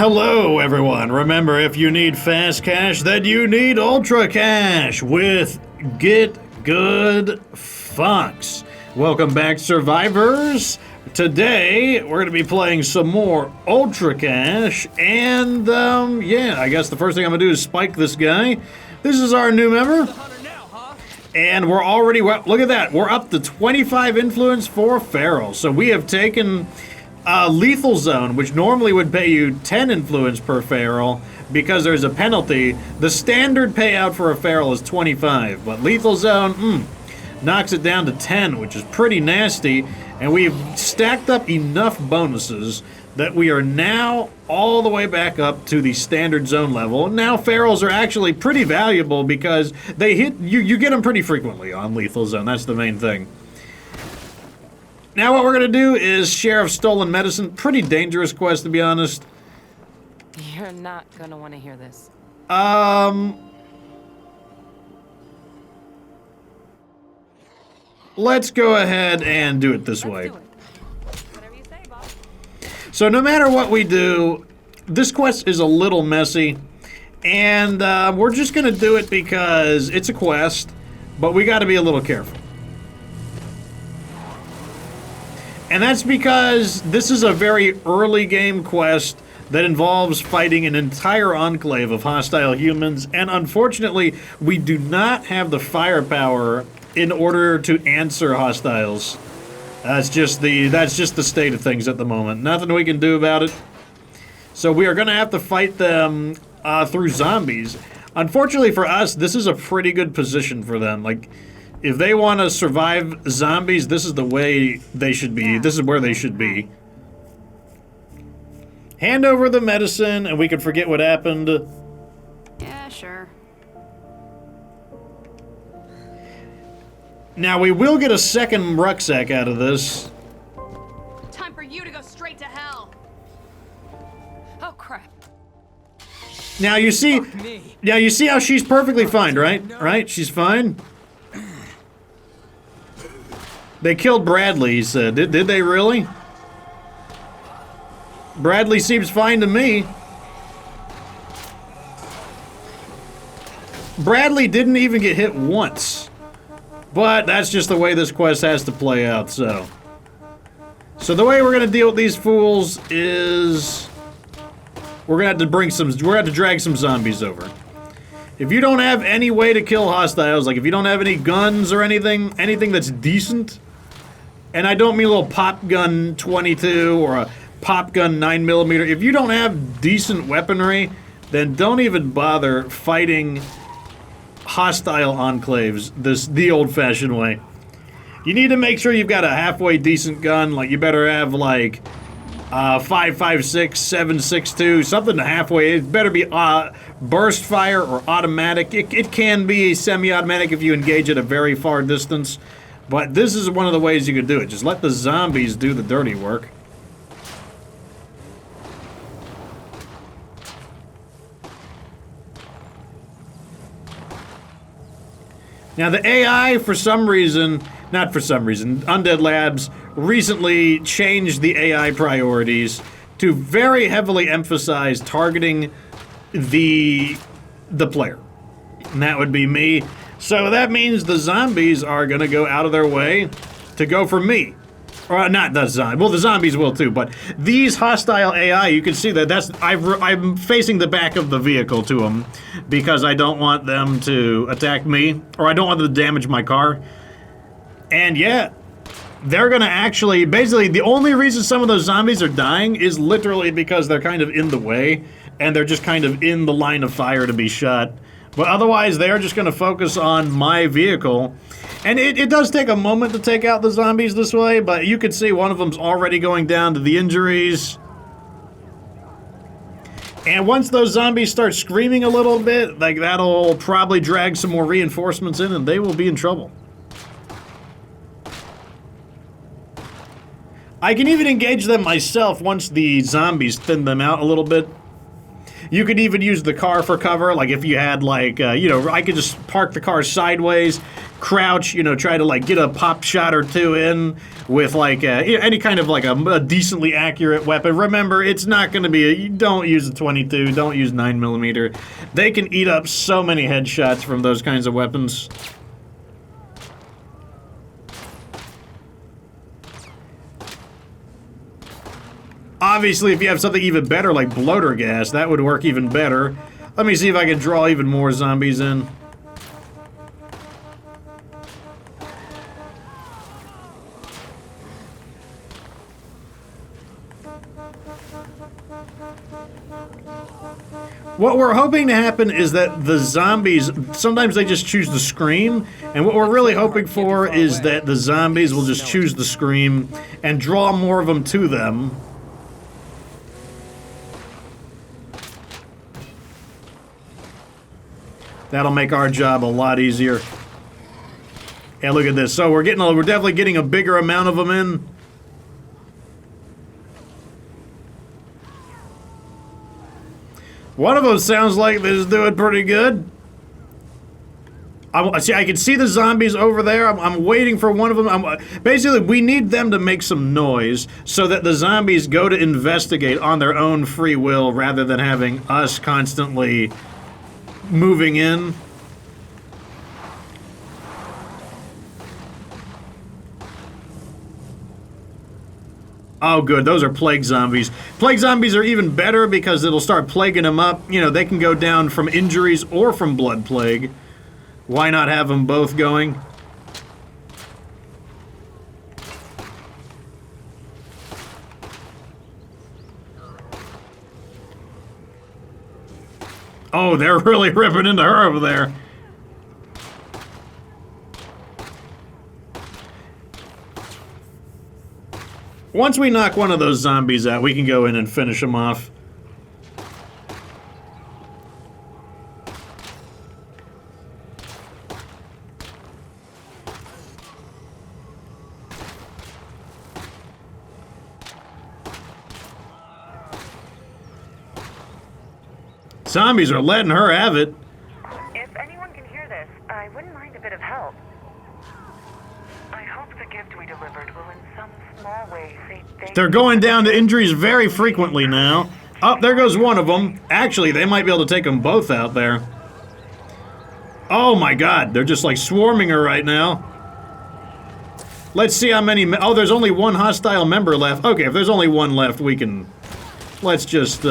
Hello, everyone. Remember, if you need fast cash, then you need UltraCash with Get Good Fox. Welcome back, survivors. Today, we're going to be playing some more UltraCash, and, yeah, I guess the first thing I'm going to do is spike this guy. This is our new member. And we're already, look at that, we're up to 25 influence for Feral. So we have taken Lethal Zone, which normally would pay you 10 influence per Feral because there's a penalty. The standard payout for a Feral is 25, but Lethal Zone, knocks it down to 10, which is pretty nasty. And we've stacked up enough bonuses that we are now all the way back up to the standard zone level. Now Ferals are actually pretty valuable because they hit you get them pretty frequently on Lethal Zone. That's the main thing. Now what we're going to do is Share of Stolen Medicine. Pretty dangerous quest, to be honest. You're not going to want to hear this. Let's go ahead and do it this way. Do it. Whatever you say, boss. So no matter what we do, this quest is a little messy. And we're just going to do it because it's a quest, but we got to be a little careful. And that's because this is a very early game quest that involves fighting an entire enclave of hostile humans, and unfortunately, we do not have the firepower in order to answer hostiles. That's just the state of things at the moment. Nothing we can do about it. So we are going to have to fight them through zombies. Unfortunately for us, this is a pretty good position for them. Like, if they want to survive zombies, this is the way they should be. This is where they should be. Hand over the medicine, and we can forget what happened. Yeah, sure. Now, we will get a second rucksack out of this. Time for you to go straight to hell. Oh, crap. Now, you see how she's perfectly fine, right? Right? She's fine? They killed Bradley, he said. Did they really? Bradley seems fine to me. Bradley didn't even get hit once. But that's just the way this quest has to play out, so. So the way we're gonna deal with these fools is we're gonna have to drag some zombies over. If you don't have any way to kill hostiles, like if you don't have any guns or anything that's decent, and I don't mean a little pop gun 22 or a pop gun 9mm. If you don't have decent weaponry, then don't even bother fighting hostile enclaves the old-fashioned way. You need to make sure you've got a halfway decent gun. Like, you better have like 5.56, 7.62, something halfway. It better be burst fire or automatic. It can be semi-automatic if you engage at a very far distance. But this is one of the ways you could do it. Just let the zombies do the dirty work. Now the AI, Undead Labs recently changed the AI priorities to very heavily emphasize targeting the player. And that would be me. So that means the zombies are gonna go out of their way to go for me. Or not the zombies. Well, the zombies will too, but these hostile AI, you can see that I'm facing the back of the vehicle to them because I don't want them to attack me, or I don't want them to damage my car. And yeah, they're gonna actually, basically, the only reason some of those zombies are dying is literally because they're kind of in the way, and they're just kind of in the line of fire to be shot. But otherwise, they're just going to focus on my vehicle. And it does take a moment to take out the zombies this way, but you can see one of them's already going down to the injuries. And once those zombies start screaming a little bit, like, that'll probably drag some more reinforcements in, and they will be in trouble. I can even engage them myself once the zombies thin them out a little bit. You could even use the car for cover, like if you had like, I could just park the car sideways, crouch, you know, try to like get a pop shot or two in with like any kind of like a decently accurate weapon. Remember, it's not going to be don't use a 22, don't use 9mm. They can eat up so many headshots from those kinds of weapons. Obviously, if you have something even better like bloater gas, that would work even better. Let me see if I can draw even more zombies in. What we're hoping to happen is that the zombies, sometimes they just choose to scream, and what we're really hoping for is that the zombies will just choose to scream and draw more of them to them. That'll make our job a lot easier. Yeah, look at this. So we're definitely getting a bigger amount of them in. One of them sounds like this is doing pretty good. I can see the zombies over there. I'm waiting for one of them. Basically, we need them to make some noise so that the zombies go to investigate on their own free will rather than having us constantly moving in. Oh, good. Those are plague zombies. Plague zombies are even better because it'll start plaguing them up. You know, they can go down from injuries or from blood plague. Why not have them both going? Oh, they're really ripping into her over there. Once we knock one of those zombies out, we can go in and finish them off. Zombies are letting her have it. If anyone can hear this, I wouldn't mind a bit of help. I hope the gift we delivered will in some small way say thank you. They're going down to injuries very frequently now. Oh, there goes one of them. Actually, they might be able to take them both out there. Oh my god, they're just like swarming her right now. Let's see how many... Oh, there's only one hostile member left. Okay, if there's only one left, we can... Let's just,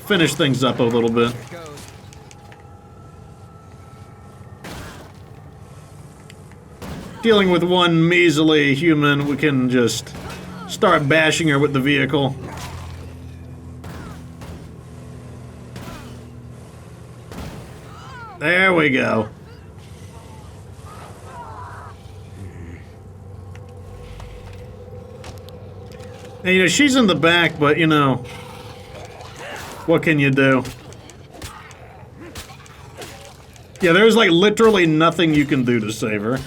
finish things up a little bit. Dealing with one measly human, we can just start bashing her with the vehicle. There we go. And, you know, she's in the back, but, you know, what can you do? Yeah, there's like literally nothing you can do to save her.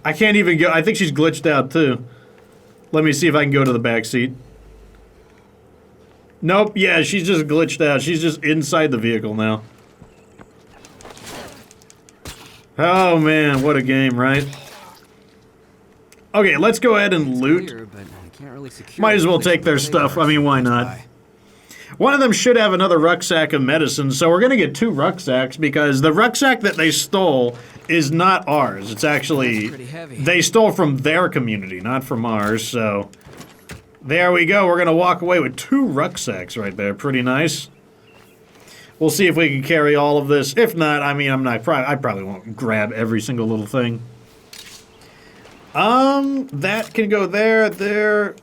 I can't even go. I think she's glitched out too. Let me see if I can go to the back seat. Nope, yeah, she's just glitched out. She's just inside the vehicle now. Oh man, what a game, right? Okay, let's go ahead and loot. Might as well take their stuff. I mean, why not? One of them should have another rucksack of medicine, so we're gonna get 2 rucksacks because the rucksack that they stole is not ours. It's actually... They stole from their community, not from ours, so... There we go. We're gonna walk away with 2 rucksacks right there. Pretty nice. We'll see if we can carry all of this. If not, I mean, I probably won't grab every single little thing. That can go there, there.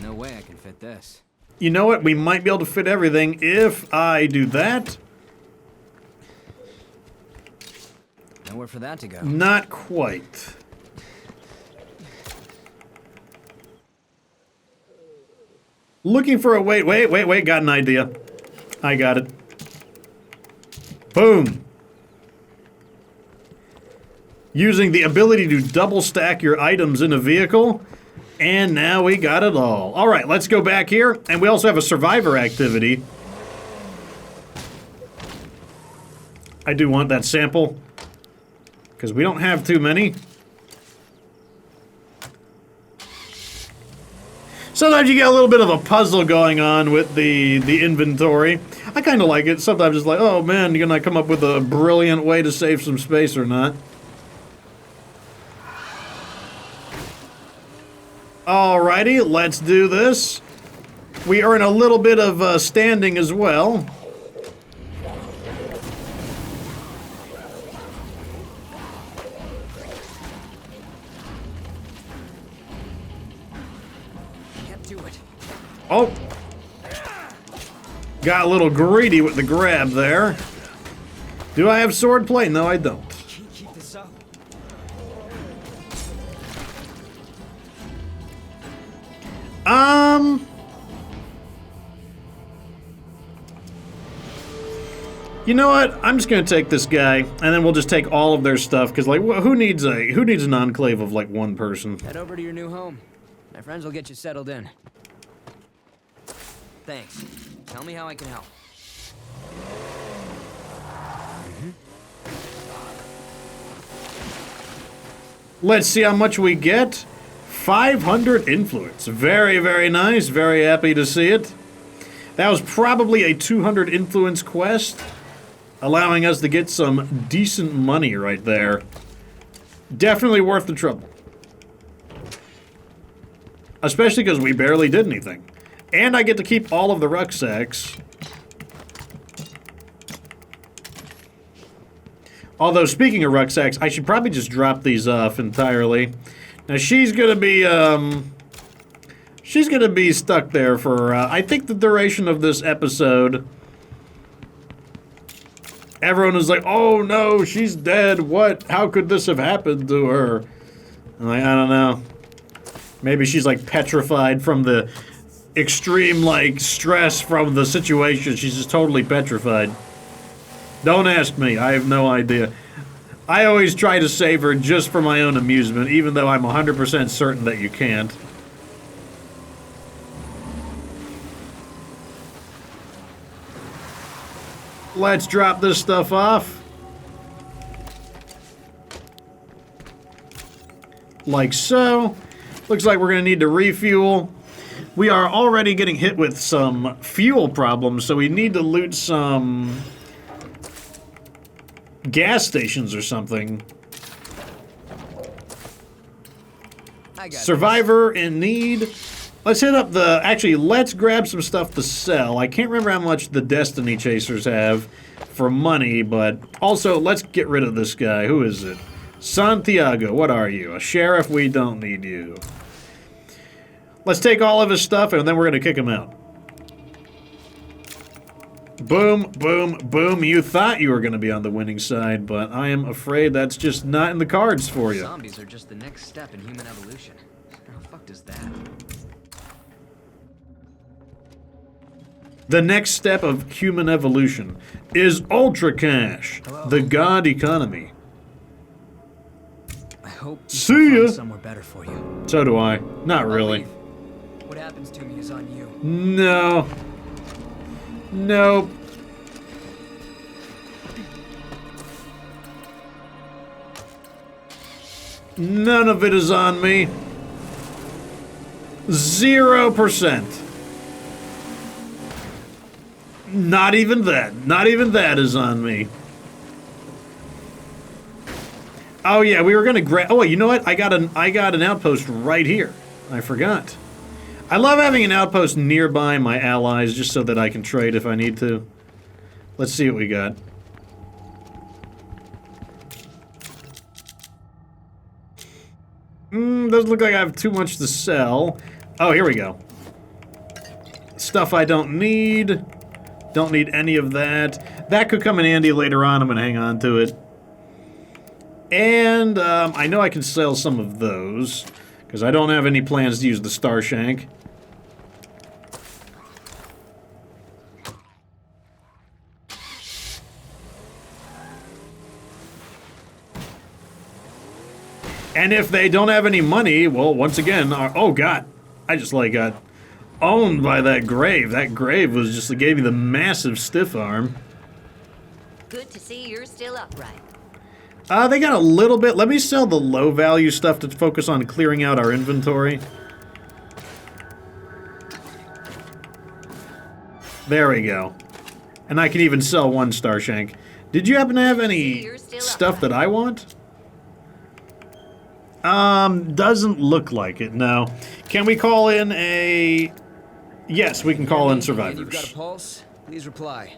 No way I can fit this. You know what? We might be able to fit everything if I do that. Nowhere for that to go. Not quite. Looking for a wait, got an idea. I got it. Boom. Using the ability to double stack your items in a vehicle. And now we got it all. All right, let's go back here. And we also have a survivor activity. I do want that sample. Because we don't have too many. Sometimes you get a little bit of a puzzle going on with the inventory. I kind of like it. Sometimes it's like, oh man, you're gonna come up with a brilliant way to save some space or not. Alrighty, let's do this. We earn a little bit of standing as well. Oh! Got a little greedy with the grab there. Do I have sword play? No, I don't. Keep this up. You know what? I'm just gonna take this guy, and then we'll just take all of their stuff. Cause like, who needs an enclave of like one person? Head over to your new home. My friends will get you settled in. Thanks. Tell me how I can help. Let's see how much we get. 500 influence. Very, very nice. Very happy to see it. That was probably a 200 influence quest, allowing us to get some decent money right there. Definitely worth the trouble. Especially because we barely did anything. And I get to keep all of the rucksacks. Although, speaking of rucksacks, I should probably just drop these off entirely. Now, she's gonna be stuck there for, I think, the duration of this episode. Everyone is like, oh no, she's dead. What? How could this have happened to her? I'm like, I don't know. Maybe she's, like, petrified from the extreme, like, stress from the situation. She's just totally petrified. Don't ask me. I have no idea. I always try to save her just for my own amusement, even though I'm 100% certain that you can't. Let's drop this stuff off. Like so. Looks like we're going to need to refuel. We are already getting hit with some fuel problems, so we need to loot some gas stations or something. Survivor in need. Let's hit up the... Actually, let's grab some stuff to sell. I can't remember how much the Destiny Chasers have for money, but also let's get rid of this guy. Who is it? Santiago, what are you? A sheriff? We don't need you. Let's take all of his stuff, and then we're going to kick him out. Boom, boom, boom. You thought you were going to be on the winning side, but I am afraid that's just not in the cards for you. Zombies are just the next step in human evolution. How the fuck does that? The next step of human evolution is UltraCash, the god economy. I hope you See can ya. find somewhere better for you. So do I. Not really. What happens to me is on you. No. Nope. None of it is on me. 0%. Not even that. Not even that is on me. Oh yeah, we were gonna grab. Oh, you know what? I got an outpost right here. I forgot. I love having an outpost nearby my allies just so that I can trade if I need to. Let's see what we got. Doesn't look like I have too much to sell. Oh, here we go. Stuff I don't need. Don't need any of that. That could come in handy later on. I'm going to hang on to it. And I know I can sell some of those, because I don't have any plans to use the Star Shank. And if they don't have any money, well, once again, oh god, I just like got owned by that grave. That grave was just gave me the massive stiff arm. Good to see you're still upright. They got a little bit. Let me sell the low value stuff to focus on clearing out our inventory. There we go. And I can even sell 1 star shank. Did you happen to have any stuff that I want? Doesn't look like it, no. Can we call in a... Yes, we can call in survivors. You've got a pulse? Please reply.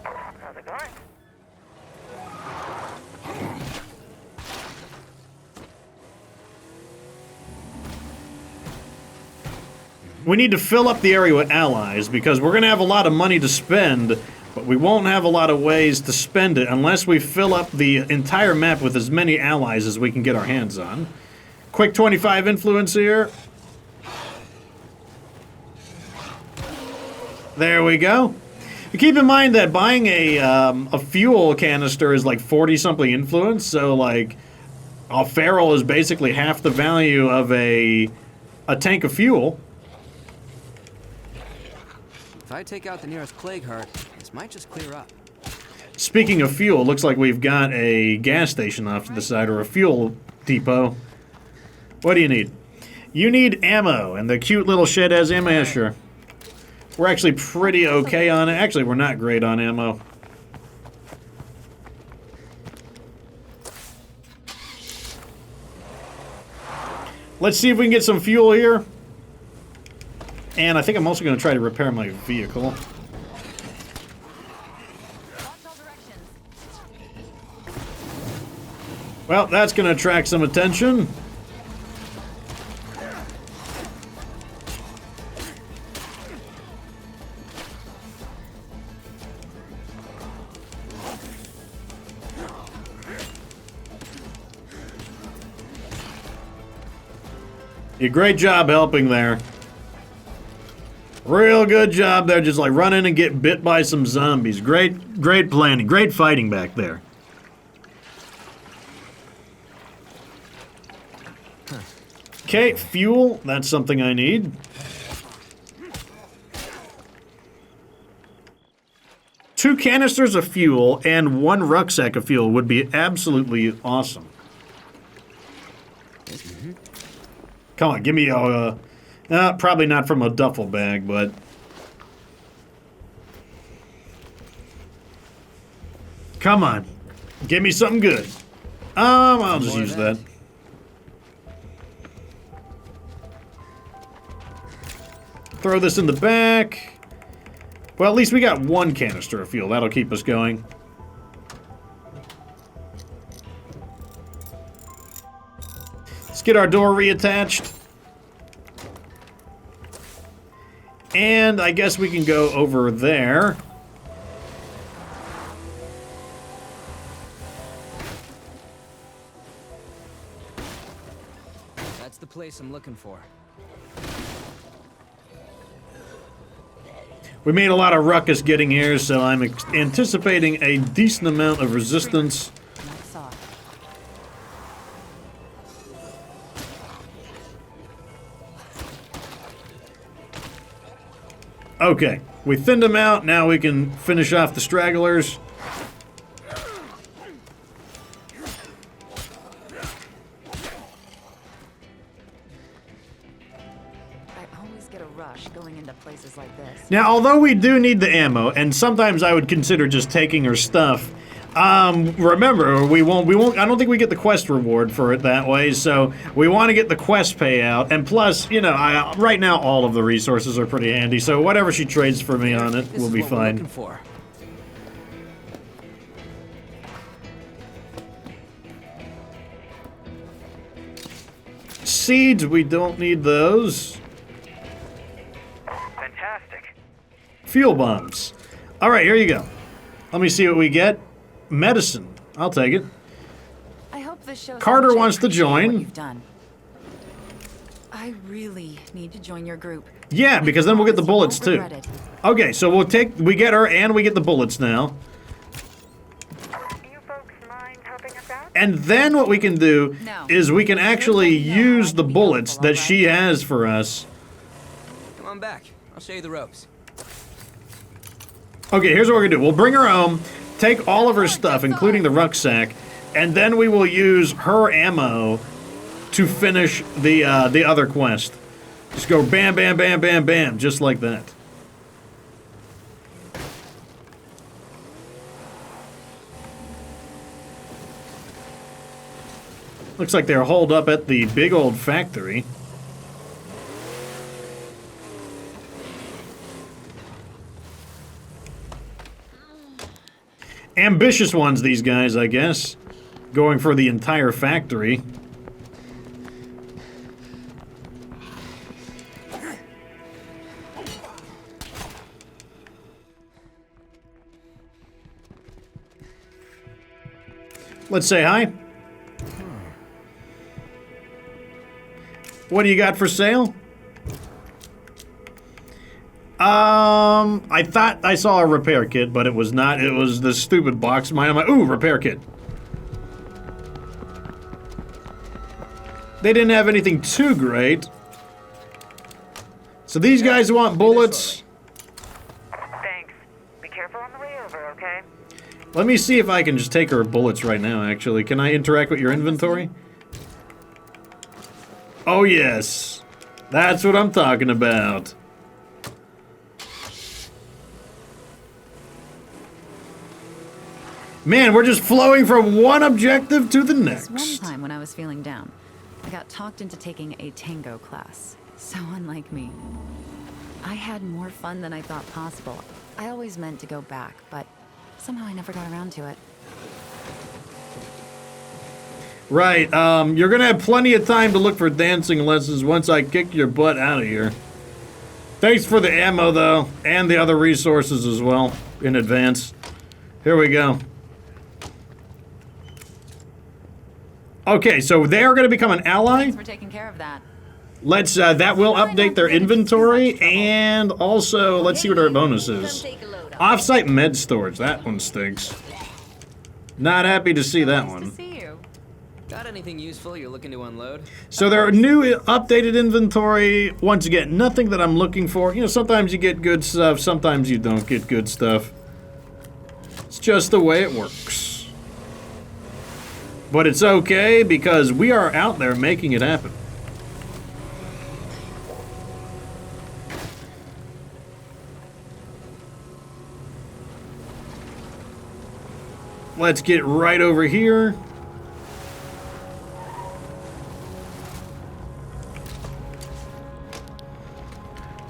How's it going? We need to fill up the area with allies because we're going to have a lot of money to spend, but we won't have a lot of ways to spend it unless we fill up the entire map with as many allies as we can get our hands on. Quick 25 influence here. There we go. Keep in mind that buying a fuel canister is like 40-something influence, so like a feral is basically half the value of a tank of fuel. If I take out the nearest plague heart, this might just clear up. Speaking of fuel, looks like we've got a gas station off to the side, or a fuel depot. What do you need? You need ammo, and the cute little shed has ammo. Yeah, sure. We're actually pretty okay on it. Actually, we're not great on ammo. Let's see if we can get some fuel here. And I think I'm also going to try to repair my vehicle. Watch all directions. Well, that's going to attract some attention. You great job helping there. Real good job there, just like run in and get bit by some zombies. Great planning, great fighting back there. Okay, fuel, that's something I need. Two canisters of fuel and 1 rucksack of fuel would be absolutely awesome. Come on, give me a... probably not from a duffel bag, but... Come on. Give me something good. I'll just use that. Throw this in the back. Well, at least we got 1 canister of fuel. That'll keep us going. Let's get our door reattached. And I guess we can go over there. That's the place I'm looking for. We made a lot of ruckus getting here, so I'm anticipating a decent amount of resistance. Okay, we thinned them out. Now we can finish off the stragglers. Going into places like this. Now, although we do need the ammo, and sometimes I would consider just taking her stuff, remember, we won't, I don't think we get the quest reward for it that way, so we want to get the quest payout, and plus, you know, right now all of the resources are pretty handy, so whatever she trades for me on it will be fine. Seeds, we don't need those. Fuel bombs. All right, here you go. Let me see what we get. Medicine. I'll take it. I hope this shows Carter wants to join. What you've done. I really need to join your group. Yeah, because then we'll get the bullets too. Okay, so we get her and we get the bullets now. Do you folks mind helping us out? And then what we can do is we can actually use the bullets that she has for us. Come on back. I'll show you the ropes. Okay, here's what we're gonna do. We'll bring her home, take all of her stuff, including the rucksack, and then we will use her ammo to finish the other quest. Just go bam, bam, bam, bam, bam, just like that. Looks like they're holed up at the big old factory. Ambitious ones, these guys, I guess. Going for the entire factory. Let's say hi. What do you got for sale? I thought I saw a repair kit, but it was not. It was the stupid box. Ooh, repair kit. They didn't have anything too great. So these guys want bullets. Thanks. Be careful on the way over, okay? Let me see if I can just take her bullets right now, actually. Can I interact with your inventory? Oh, yes. That's what I'm talking about. Man, we're just flowing from one objective to the next. One time when I was feeling down, I got talked into taking a tango class. So unlike me. I had more fun than I thought possible. I always meant to go back, but somehow I never got around to it. Right, you're gonna have plenty of time to look for dancing lessons once I kick your butt out of here. Thanks for the ammo, though, and the other resources as well, in advance. Here we go. Okay, so they are gonna become an ally. Thanks for taking care of that. Let's, that will update their inventory, and also, let's see what our bonus is. Off-site med storage, that one stinks. Not happy to see that one. See you. Got anything useful you're looking to unload? So there are new updated inventory. Once again, nothing that I'm looking for. You know, sometimes you get good stuff, sometimes you don't get good stuff. It's just the way it works. But it's okay because we are out there making it happen. Let's get right over here.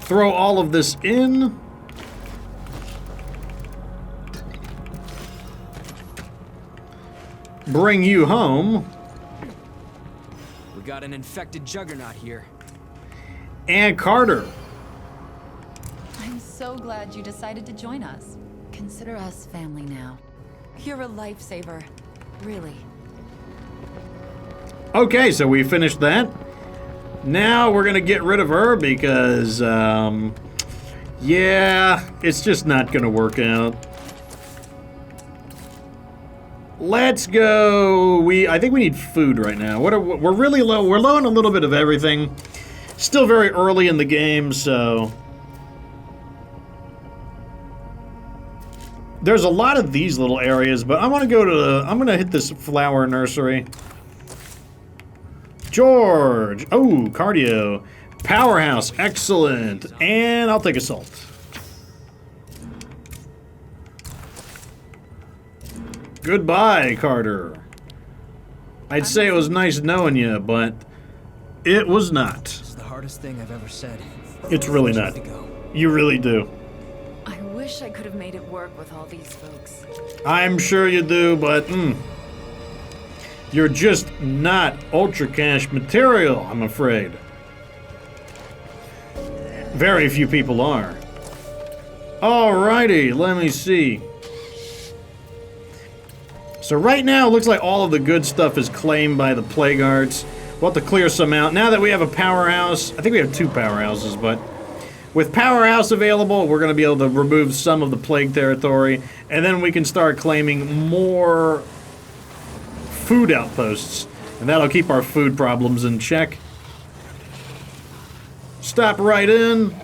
Throw all of this in. Bring you home. We got an infected juggernaut here. And Carter. I'm so glad you decided to join us. Consider us family now. You're a lifesaver. Really. Okay, so we finished that. Now we're gonna get rid of her because, yeah, it's just not gonna work out. Let's go. I think we need food right now. We're really low. We're low on a little bit of everything. Still very early in the game, so there's a lot of these little areas, but I want to go to I'm gonna hit this flower nursery. George! Oh, cardio. Powerhouse, excellent. And I'll take assault. Goodbye, Carter. I'd say it was nice knowing you, but it was not. It's the hardest thing I've ever said. It's really not. You really do. I wish I could have made it work with all these folks. I'm sure you do, but you're just not UltraCash material, I'm afraid. Very few people are. Alrighty, let me see. So right now, it looks like all of the good stuff is claimed by the Plague Arts. We'll have to clear some out. Now that we have a powerhouse, I think we have 2 powerhouses, but with powerhouse available, we're going to be able to remove some of the Plague territory, and then we can start claiming more food outposts, and that'll keep our food problems in check. Stop right in.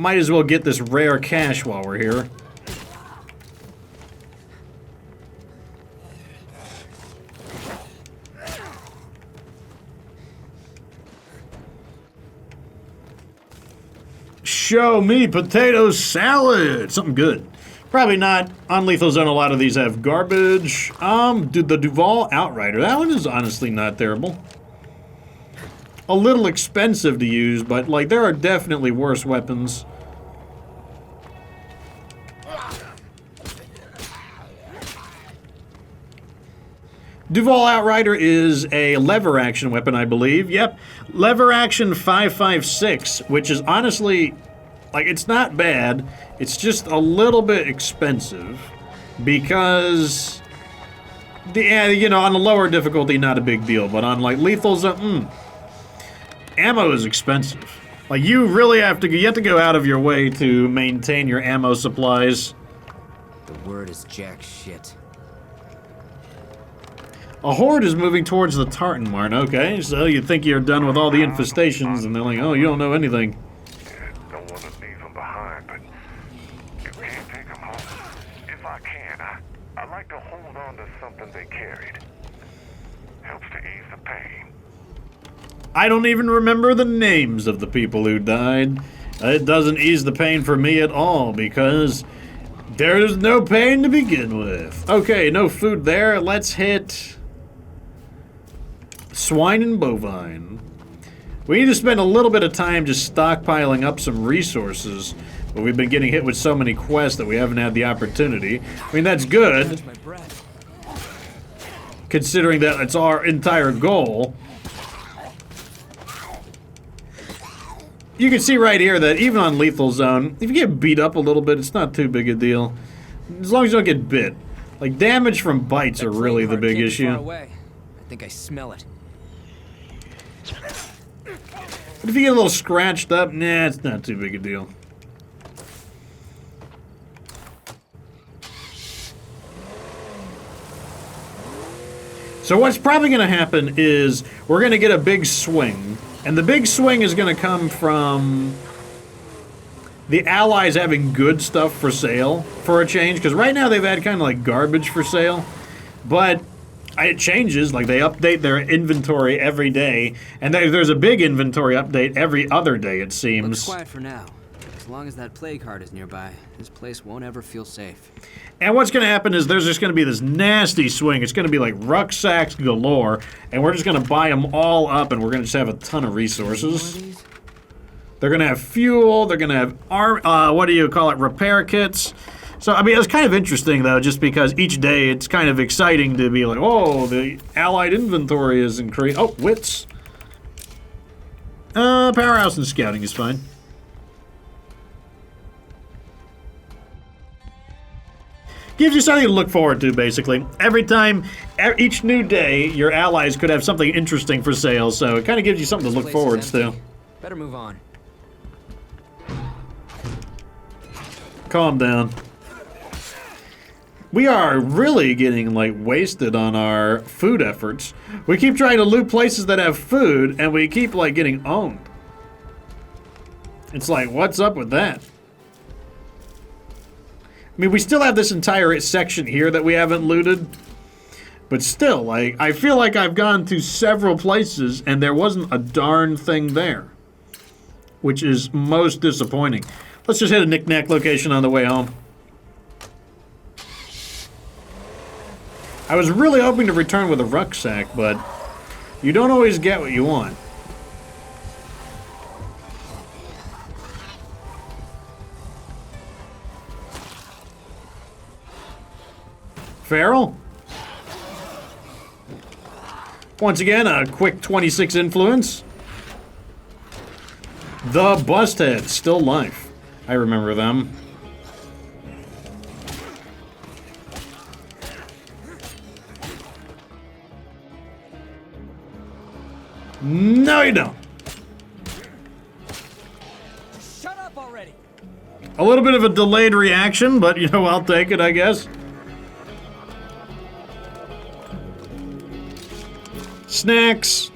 might as well get this rare cash while we're here. Show me potato salad. Something good. Probably not. On Lethal Zone, a lot of these have garbage. The Duval Outrider. That one is honestly not terrible. A little expensive to use, but, like, there are definitely worse weapons. Duval Outrider is a lever action weapon, I believe. Yep. Lever action 5.56, which is honestly, like, it's not bad. It's just a little bit expensive because, you know, on the lower difficulty, not a big deal. But on, like, Lethal Zone, ammo is expensive. Like, you really have to go out of your way to maintain your ammo supplies. The word is jack shit. A horde is moving towards the Tartan Marn. Okay, so you think you're done with all the infestations, and they're like, oh, you don't know anything. Don't want to leave them behind, but you can't take them home. If I can, I like to hold on to something they carried. Helps to ease the pain. I don't even remember the names of the people who died. It doesn't ease the pain for me at all, because there's no pain to begin with. Okay, no food there. Let's hit swine and bovine. We need to spend a little bit of time just stockpiling up some resources, but we've been getting hit with so many quests that we haven't had the opportunity. I mean, that's good, considering that it's our entire goal. You can see right here that even on Lethal Zone, if you get beat up a little bit, it's not too big a deal. As long as you don't get bit. Like, damage from bites are really the big issue. I think I smell it. But if you get a little scratched up, nah, it's not too big a deal. So what's probably going to happen is we're going to get a big swing. And the big swing is going to come from the Allies having good stuff for sale for a change. Because right now they've had kind of like garbage for sale. But it changes. Like, they update their inventory every day. And there's a big inventory update every other day, it seems. Looks quiet for now. As long as that plague heart is nearby, this place won't ever feel safe. And what's going to happen is there's just going to be this nasty swing. It's going to be like rucksacks galore, and we're just going to buy them all up, and we're going to just have a ton of resources. They're going to have fuel. They're going to have, what do you call it, repair kits. So, I mean, it's kind of interesting, though, just because each day it's kind of exciting to be like, oh, the Allied inventory is increased. Oh, wits. Powerhouse and scouting is fine. Gives you something to look forward to, basically. Every time, each new day, your allies could have something interesting for sale, so it kind of gives you something to look forward to. Better move on. Calm down. We are really getting, like, wasted on our food efforts. We keep trying to loot places that have food, and we keep, like, getting owned. It's like, what's up with that? I mean, we still have this entire section here that we haven't looted. But still, like, I feel like I've gone to several places and there wasn't a darn thing there. Which is most disappointing. Let's just hit a knick-knack location on the way home. I was really hoping to return with a rucksack, but you don't always get what you want. Feral? Once again, a quick 26 influence. The Busthead, still life. I remember them. No, you don't. Shut up already. A little bit of a delayed reaction, but, you know, I'll take it, I guess. Snacks.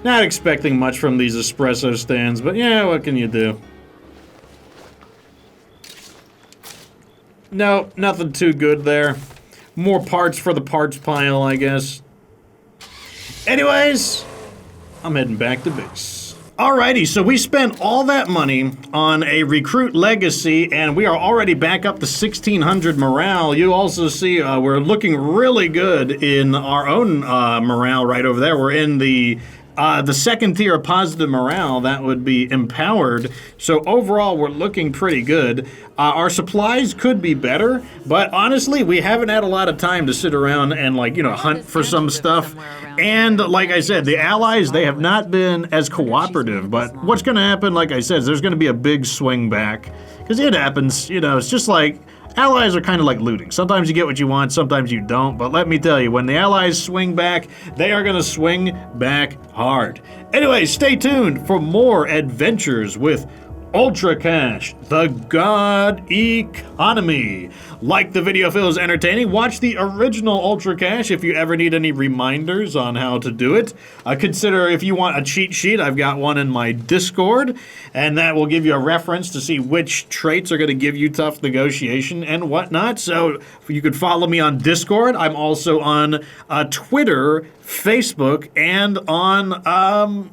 Not expecting much from these espresso stands, but yeah, what can you do? No, nothing too good there. More parts for the parts pile, I guess. Anyways, I'm heading back to base. Alrighty, so we spent all that money on a recruit legacy, and we are already back up to 1600 morale. You also see we're looking really good in our own morale right over there. We're in the second tier of positive morale. That would be empowered. So overall, we're looking pretty good. Our supplies could be better, but honestly, we haven't had a lot of time to sit around and, like, you know, hunt for some stuff. And like I said, the allies, they have not been as cooperative, but what's going to happen, like I said, is there's going to be a big swing back. Because it happens, you know, it's just like, allies are kind of like looting. Sometimes you get what you want, sometimes you don't, but let me tell you, when the allies swing back, they are going to swing back hard. Anyway, stay tuned for more adventures with UltraCash, the God Economy. Like the video if it was entertaining, watch the original UltraCash if you ever need any reminders on how to do it. Consider if you want a cheat sheet, I've got one in my Discord, and that will give you a reference to see which traits are going to give you tough negotiation and whatnot. So you could follow me on Discord. I'm also on Twitter, Facebook, and on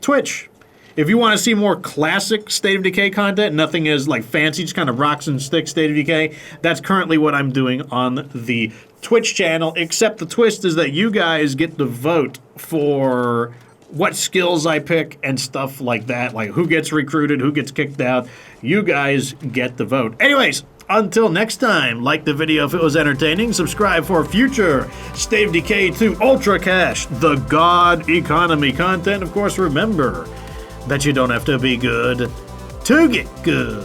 Twitch. If you want to see more classic State of Decay content, nothing is like fancy, just kind of rocks and sticks State of Decay, that's currently what I'm doing on the Twitch channel, except the twist is that you guys get to vote for what skills I pick and stuff like that, like who gets recruited, who gets kicked out. You guys get the vote. Anyways, until next time, like the video if it was entertaining, subscribe for future State of Decay 2 UltraCash, the God Economy content. Of course, remember that you don't have to be good to get good.